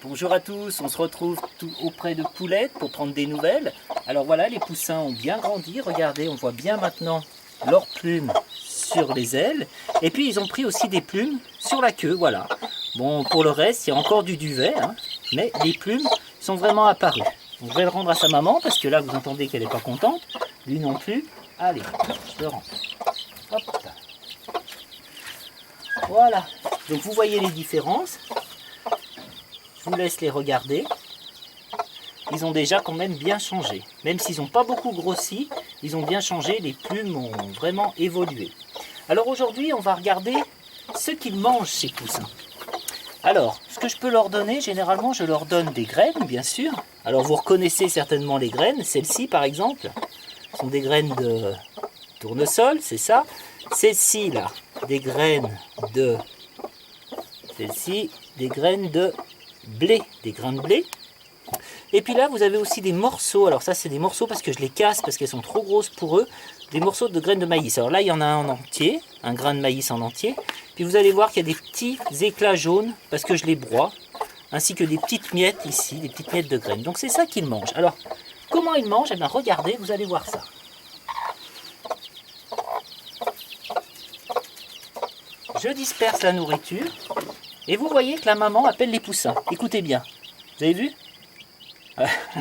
Bonjour à tous, on se retrouve tout auprès de Poulette pour prendre des nouvelles. Alors voilà, les poussins ont bien grandi, regardez, on voit bien maintenant leurs plumes sur les ailes. Et puis ils ont pris aussi des plumes sur la queue, voilà. Bon, pour le reste, il y a encore du duvet, hein, mais les plumes sont vraiment apparues. Donc, je vais le rendre à sa maman, parce que là vous entendez qu'elle n'est pas contente. Lui non plus. Allez, je le rends. Hop. Voilà, donc vous voyez les différences. Je vous laisse les regarder. Ils ont déjà quand même bien changé. Même s'ils n'ont pas beaucoup grossi, ils ont bien changé, les plumes ont vraiment évolué. Alors aujourd'hui, on va regarder ce qu'ils mangent, ces poussins. Alors, ce que je peux leur donner, généralement, je leur donne des graines, bien sûr. Alors vous reconnaissez certainement les graines. Celles-ci, par exemple, sont des graines de tournesol, c'est ça. Celles-ci, là, des graines de... Celles-ci, des graines de blé, des grains de blé. Et puis là, vous avez aussi des morceaux. Alors ça, c'est des morceaux parce que je les casse, parce qu'elles sont trop grosses pour eux. Des morceaux de graines de maïs. Alors là, il y en a un en entier, un grain de maïs en entier. Puis vous allez voir qu'il y a des petits éclats jaunes, parce que je les broie. Ainsi que des petites miettes ici, des petites miettes de graines. Donc c'est ça qu'ils mangent. Alors, comment ils mangent? Eh bien, regardez, vous allez voir ça. Je disperse la nourriture. Et vous voyez que la maman appelle les poussins. Écoutez bien. Vous avez vu?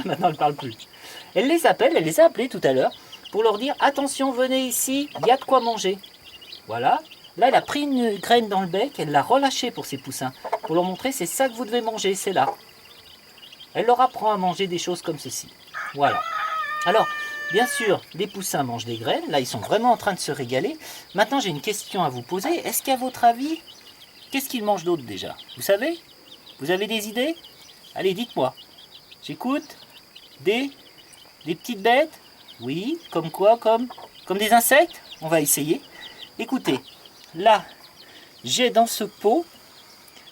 Maintenant, elle ne parle plus. Elle les appelle, elle les a appelés tout à l'heure pour leur dire attention, venez ici, il y a de quoi manger. Voilà. Là, elle a pris une graine dans le bec, elle l'a relâchée pour ses poussins. Pour leur montrer, c'est ça que vous devez manger, c'est là. Elle leur apprend à manger des choses comme ceci. Voilà. Alors, bien sûr, les poussins mangent des graines. Là, ils sont vraiment en train de se régaler. Maintenant, j'ai une question à vous poser. Est-ce qu'à votre avis, qu'est-ce qu'ils mangent d'autre déjà? Vous savez? Vous avez des idées? Allez, dites-moi. J'écoute. Des petites bêtes? Oui, comme quoi? Comme des insectes? On va essayer. Écoutez, là, j'ai dans ce pot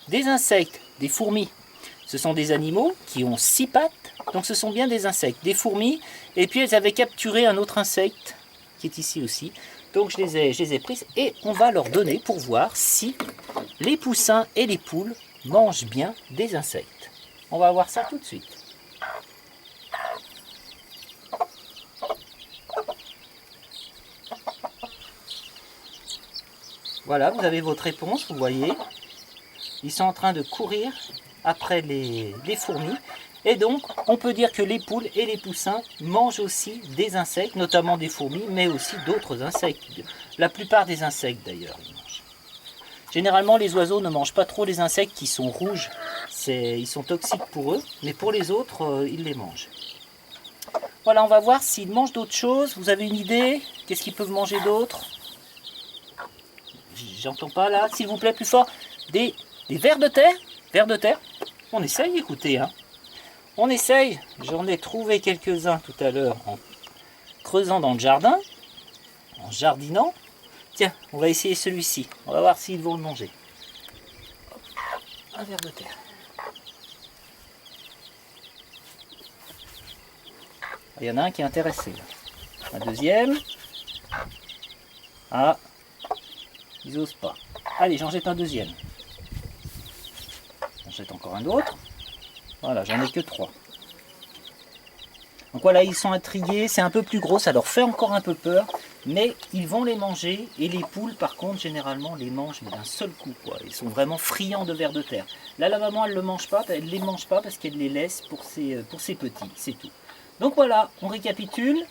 des insectes, des fourmis. Ce sont des animaux qui ont 6 pattes, donc ce sont bien des insectes, des fourmis. Et puis elles avaient capturé un autre insecte qui est ici aussi. Donc je les ai prises et on va leur donner pour voir si les poussins et les poules mangent bien des insectes. On va voir ça tout de suite. Voilà, vous avez votre réponse, vous voyez. Ils sont en train de courir après les fourmis. Et donc, on peut dire que les poules et les poussins mangent aussi des insectes, notamment des fourmis, mais aussi d'autres insectes. La plupart des insectes, d'ailleurs, ils mangent. Généralement, les oiseaux ne mangent pas trop les insectes qui sont rouges. Ils sont toxiques pour eux, mais pour les autres, ils les mangent. Voilà, on va voir s'ils mangent d'autres choses. Vous avez une idée? Qu'est-ce qu'ils peuvent manger d'autre? J'entends pas là, s'il vous plaît, plus fort. Des vers de terre? Vers de terre? On essaye, écoutez, hein. On essaye. J'en ai trouvé quelques-uns tout à l'heure en creusant dans le jardin, en jardinant. Tiens, on va essayer celui-ci. On va voir s'ils vont le manger. Un ver de terre. Il y en a un qui est intéressé. Un deuxième. Ah, ils n'osent pas. Allez, j'en jette un deuxième. J'en jette encore un autre. Voilà, j'en ai que 3. Donc voilà, ils sont intrigués, c'est un peu plus gros, ça leur fait encore un peu peur, mais ils vont les manger. Et les poules, par contre, généralement, les mangent mais d'un seul coup, quoi. Ils sont vraiment friands de vers de terre. Là, la maman, elle ne les mange pas parce qu'elle les laisse pour ses petits, c'est tout. Donc voilà, on récapitule.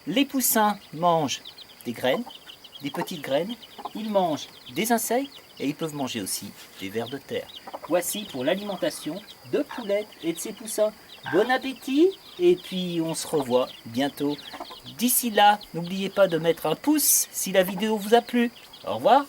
Les poussins mangent des graines, des petites graines. Ils mangent des insectes et ils peuvent manger aussi des vers de terre. Voici pour l'alimentation de Poulette et de ses poussins. Bon appétit et puis on se revoit bientôt. D'ici là, n'oubliez pas de mettre un pouce si la vidéo vous a plu. Au revoir.